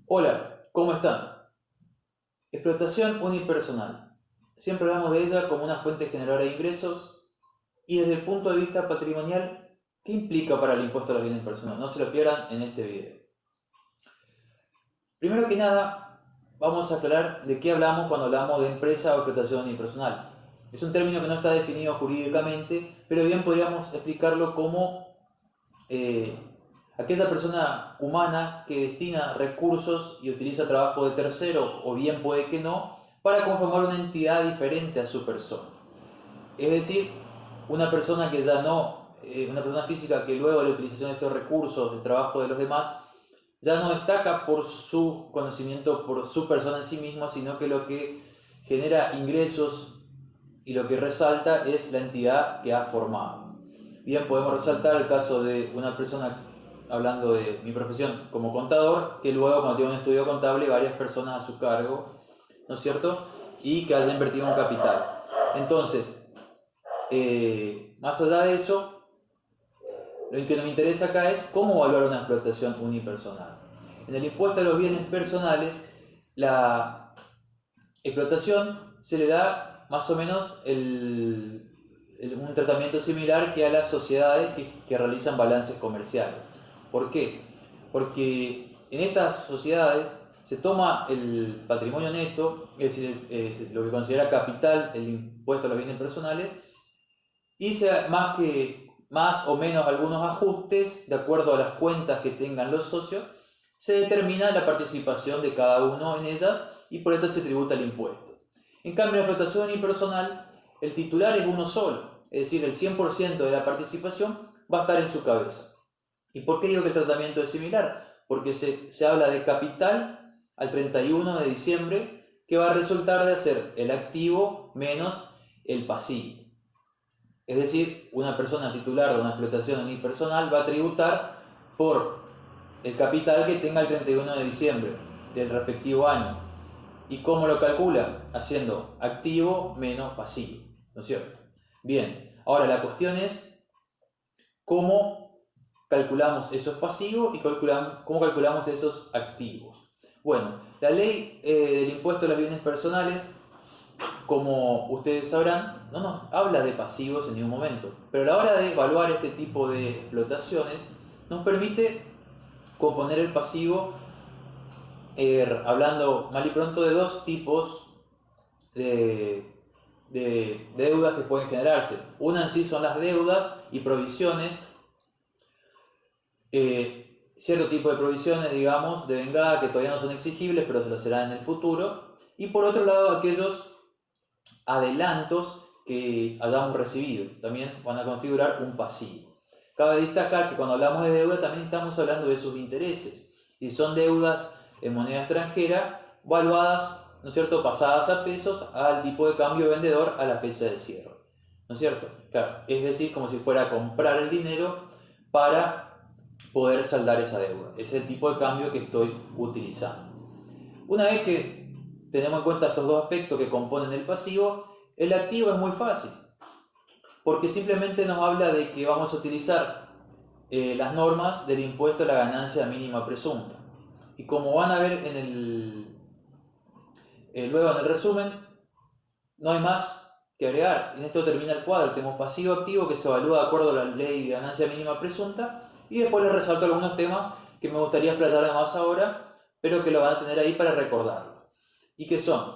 Hola, ¿cómo están? Explotación unipersonal. Siempre hablamos de ella como una fuente generadora de ingresos y desde el punto de vista patrimonial, ¿qué implica para el impuesto a los bienes personales? No se lo pierdan en este video. Primero que nada, vamos a aclarar de qué hablamos cuando hablamos de empresa o explotación unipersonal. Es un término que no está definido jurídicamente, pero bien podríamos explicarlo como eh, aquella persona humana que destina recursos y utiliza trabajo de tercero, o bien puede que no, para conformar una entidad diferente a su persona. Es decir, una persona que ya no, una persona física que luego de la utilización de estos recursos, del trabajo de los demás, ya no destaca por su conocimiento, por su persona en sí misma, sino que lo que genera ingresos y lo que resalta es la entidad que ha formado. Bien, podemos resaltar el caso de una persona, hablando de mi profesión como contador, que luego cuando tiene un estudio contable, varias personas a su cargo, ¿no es cierto? Y que haya invertido un capital. Entonces, más allá de eso, lo que nos interesa acá es cómo evaluar una explotación unipersonal. En el impuesto a los bienes personales, la explotación se le da más o menos un tratamiento similar que a las sociedades que realizan balances comerciales. ¿Por qué? Porque en estas sociedades se toma el patrimonio neto, es decir, lo que considera capital el impuesto a los bienes personales, y más o menos algunos ajustes de acuerdo a las cuentas que tengan los socios, se determina la participación de cada uno en ellas y por esto se tributa el impuesto. En cambio, en la explotación unipersonal, el titular es uno solo, es decir, el 100% de la participación va a estar en su cabeza. ¿Y por qué digo que el tratamiento es similar? Porque se habla de capital al 31 de diciembre, que va a resultar de ser el activo menos el pasivo. Es decir, una persona titular de una explotación unipersonal va a tributar por el capital que tenga el 31 de diciembre del respectivo año. ¿Y cómo lo calcula? Haciendo activo menos pasivo, ¿no es cierto? Bien, ahora la cuestión es cómo calculamos esos pasivos y cómo calculamos esos activos. Bueno, la ley del impuesto a los bienes personales, como ustedes sabrán, no nos habla de pasivos en ningún momento, pero a la hora de evaluar este tipo de explotaciones nos permite componer el pasivo hablando mal y pronto de dos tipos de, de deudas que pueden generarse. Una en sí son las deudas y provisiones, cierto tipo de provisiones, digamos, de vengada que todavía no son exigibles, pero se lo serán en el futuro. Y por otro lado, aquellos adelantos que hayamos recibido también van a configurar un pasivo. Cabe destacar que cuando hablamos de deuda también estamos hablando de sus intereses. Y son deudas en moneda extranjera valuadas, ¿no es cierto?, pasadas a pesos al tipo de cambio vendedor a la fecha de cierre. ¿No es cierto? Claro, es decir, como si fuera a comprar el dinero para poder saldar esa deuda. Es el tipo de cambio que estoy utilizando. Una vez que tenemos en cuenta estos dos aspectos que componen el pasivo, el activo es muy fácil, porque simplemente nos habla de que vamos a utilizar las normas del impuesto a la ganancia mínima presunta. Y como van a ver luego en el resumen, no hay más que agregar. En esto termina el cuadro. Tenemos pasivo activo que se evalúa de acuerdo a la ley de ganancia mínima presunta. Y después les resalto algunos temas que me gustaría explayar más ahora, pero que lo van a tener ahí para recordarlo. Y que son,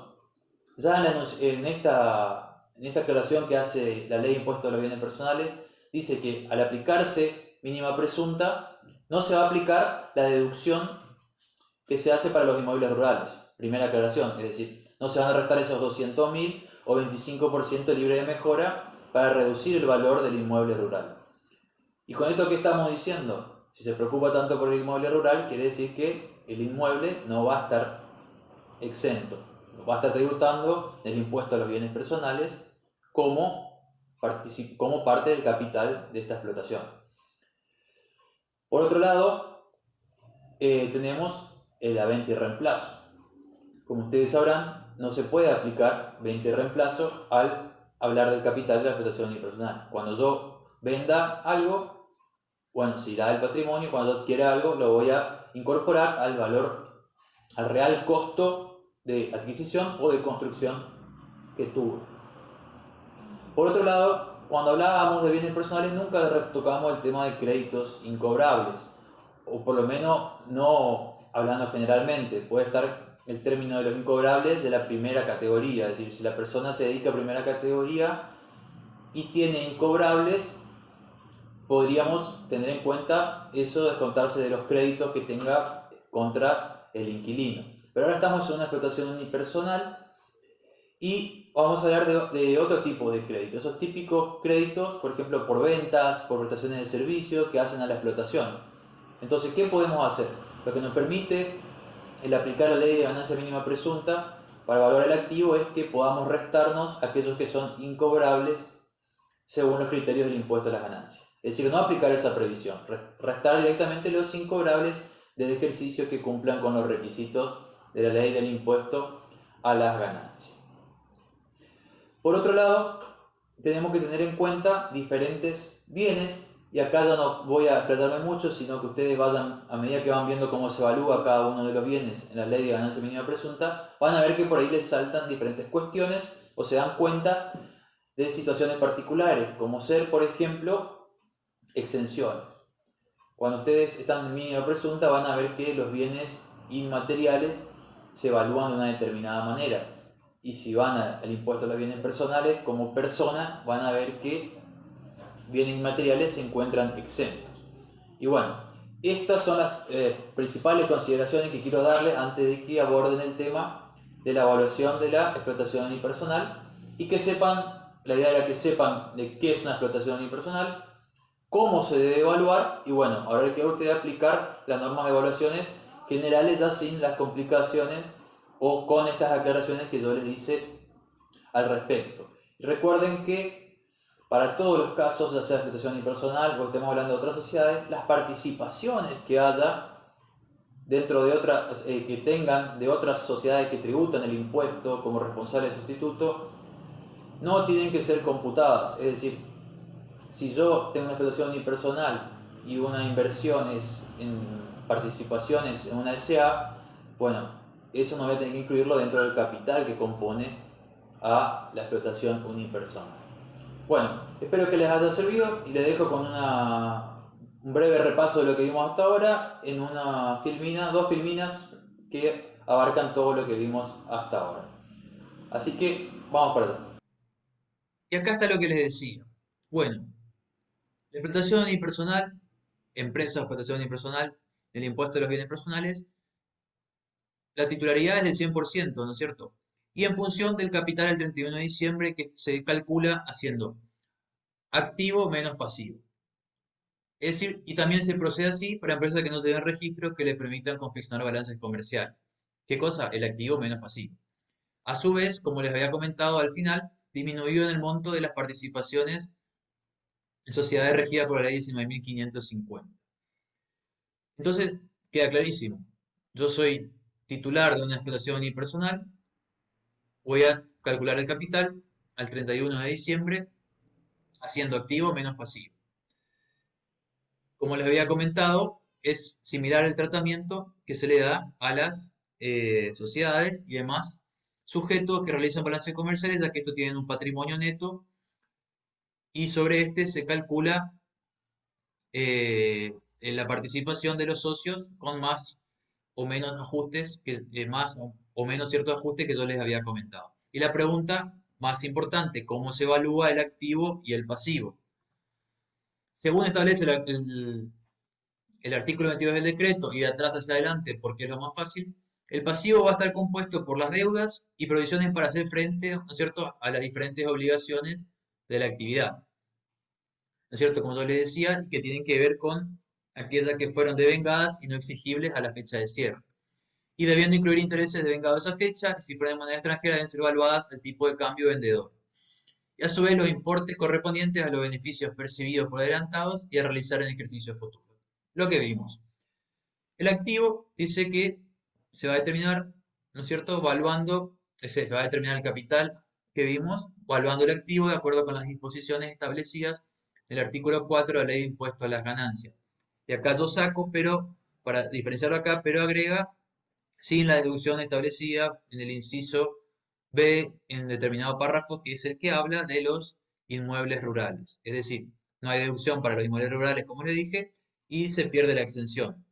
ya en esta aclaración que hace la ley de impuesto a los bienes personales, dice que al aplicarse mínima presunta, no se va a aplicar la deducción que se hace para los inmuebles rurales. Primera aclaración, es decir, no se van a restar esos 200.000 o 25% libre de mejora para reducir el valor del inmueble rural. Y con esto que estamos diciendo, si se preocupa tanto por el inmueble rural, quiere decir que el inmueble no va a estar exento, va a estar tributando el impuesto a los bienes personales como parte del capital de esta explotación. Por otro lado, tenemos la venta y reemplazo. Como ustedes sabrán, no se puede aplicar venta y reemplazo al hablar del capital de la explotación unipersonal. Cuando yo venda algo, bueno, se irá del patrimonio, cuando yo adquiera algo, lo voy a incorporar al valor al real costo de adquisición o de construcción que tuvo. Por otro lado, cuando hablábamos de bienes personales nunca tocábamos el tema de créditos incobrables, o por lo menos no hablando generalmente. Puede estar el término de los incobrables de la primera categoría, es decir, si la persona se dedica a primera categoría y tiene incobrables, podríamos tener en cuenta eso, descontarse de los créditos que tenga contra el inquilino. Pero ahora estamos en una explotación unipersonal y vamos a hablar de otro tipo de créditos, esos típicos créditos, por ejemplo, por ventas, por prestaciones de servicio que hacen a la explotación. Entonces, ¿qué podemos hacer? Lo que nos permite el aplicar la ley de ganancia mínima presunta para valorar el activo es que podamos restarnos aquellos que son incobrables según los criterios del impuesto a las ganancias. Es decir, no aplicar esa previsión, restar directamente los incobrables del ejercicio que cumplan con los requisitos de la ley del impuesto a las ganancias. Por otro lado, tenemos que tener en cuenta diferentes bienes, y acá ya no voy a explayarme mucho, sino que ustedes vayan, a medida que van viendo cómo se evalúa cada uno de los bienes en la ley de ganancia mínima presunta, van a ver que por ahí les saltan diferentes cuestiones o se dan cuenta de situaciones particulares, como ser, por ejemplo, exenciones. Cuando ustedes están en mínima presunta van a ver que los bienes inmateriales se evalúan de una determinada manera. Y si van al impuesto a los bienes personales, como persona, van a ver que bienes inmateriales se encuentran exentos. Y bueno, estas son las principales consideraciones que quiero darles antes de que aborden el tema de la evaluación de la explotación unipersonal y que sepan, la idea era que sepan de qué es una explotación unipersonal, cómo se debe evaluar y bueno, ahora que usted aplicar las normas de evaluaciones generales ya sin las complicaciones o con estas aclaraciones que yo les hice al respecto. Recuerden que para todos los casos, ya sea explotación unipersonal o estemos hablando de otras sociedades, las participaciones que haya dentro de otras, que tengan de otras sociedades que tributan el impuesto como responsable sustituto, no tienen que ser computadas. Es decir, si yo tengo una explotación unipersonal y una inversión es en participaciones en una SA, bueno, eso no voy a tener que incluirlo dentro del capital que compone a la explotación unipersonal. Bueno, espero que les haya servido y les dejo con un breve repaso de lo que vimos hasta ahora en una filmina, dos filminas que abarcan todo lo que vimos hasta ahora. Así que vamos para allá. Y acá está lo que les decía. Bueno, la explotación unipersonal, empresa de explotación unipersonal, el impuesto de los bienes personales, la titularidad es del 100%, ¿no es cierto? Y en función del capital del 31 de diciembre que se calcula haciendo activo menos pasivo. Es decir, y también se procede así para empresas que no se den registros que le permitan confeccionar balances comerciales. ¿Qué cosa? El activo menos pasivo. A su vez, como les había comentado al final, disminuido en el monto de las participaciones en sociedades regidas por la ley 19.550. Entonces, queda clarísimo. Yo soy titular de una explotación unipersonal, voy a calcular el capital al 31 de diciembre haciendo activo menos pasivo. Como les había comentado, es similar el tratamiento que se le da a las sociedades y demás sujetos que realizan balances comerciales, ya que estos tienen un patrimonio neto y sobre este se calcula en la participación de los socios con más o menos ajustes, más o menos ciertos ajustes que yo les había comentado. Y la pregunta más importante, ¿cómo se evalúa el activo y el pasivo? Según establece el artículo 22 del decreto y de atrás hacia adelante, porque es lo más fácil, el pasivo va a estar compuesto por las deudas y provisiones para hacer frente, ¿no es cierto?, a las diferentes obligaciones de la actividad. ¿No es cierto? Como yo les decía, que tienen que ver con aquellas que fueron devengadas y no exigibles a la fecha de cierre. Y debiendo incluir intereses devengados a esa fecha, y si fueron de moneda extranjera, deben ser evaluadas al tipo de cambio vendedor. Y a su vez los importes correspondientes a los beneficios percibidos por adelantados y a realizar en ejercicio futuro. Lo que vimos. El activo dice que se va a determinar, ¿no es cierto?, evaluando, se va a determinar el capital que vimos, evaluando el activo de acuerdo con las disposiciones establecidas del artículo 4 de la ley de impuesto a las ganancias. Y acá yo saco, pero, para diferenciarlo acá, pero agrega sin la deducción establecida en el inciso B en determinado párrafo, que es el que habla de los inmuebles rurales. Es decir, no hay deducción para los inmuebles rurales, como les dije, y se pierde la exención.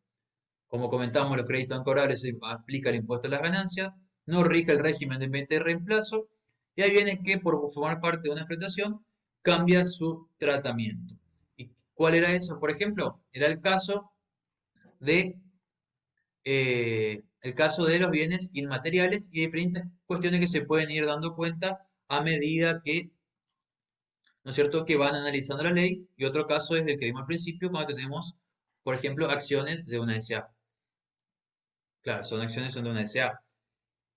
Como comentamos, los créditos ancorables se aplica el impuesto a las ganancias, no rige el régimen de venta y reemplazo, y ahí viene que por formar parte de una explotación cambia su tratamiento. ¿Y cuál era eso? Por ejemplo, era de el caso de los bienes inmateriales y diferentes cuestiones que se pueden ir dando cuenta a medida que, ¿no es cierto?, que van analizando la ley. Y otro caso es el que vimos al principio, cuando tenemos, por ejemplo, acciones de una SA. Claro, son acciones de una SA.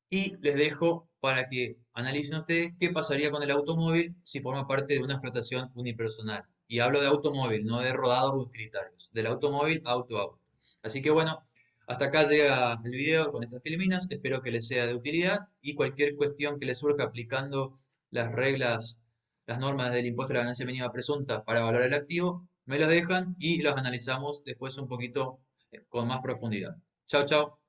Y les dejo para que analicen ustedes qué pasaría con el automóvil si forma parte de una explotación unipersonal. Y hablo de automóvil, no de rodados utilitarios, del automóvil auto a auto. Así que bueno, hasta acá llega el video con estas filminas. Espero que les sea de utilidad y cualquier cuestión que les surja aplicando las reglas, las normas del impuesto a la ganancia mínima presunta para valorar el activo, me las dejan y los analizamos después un poquito con más profundidad. Chao, chao.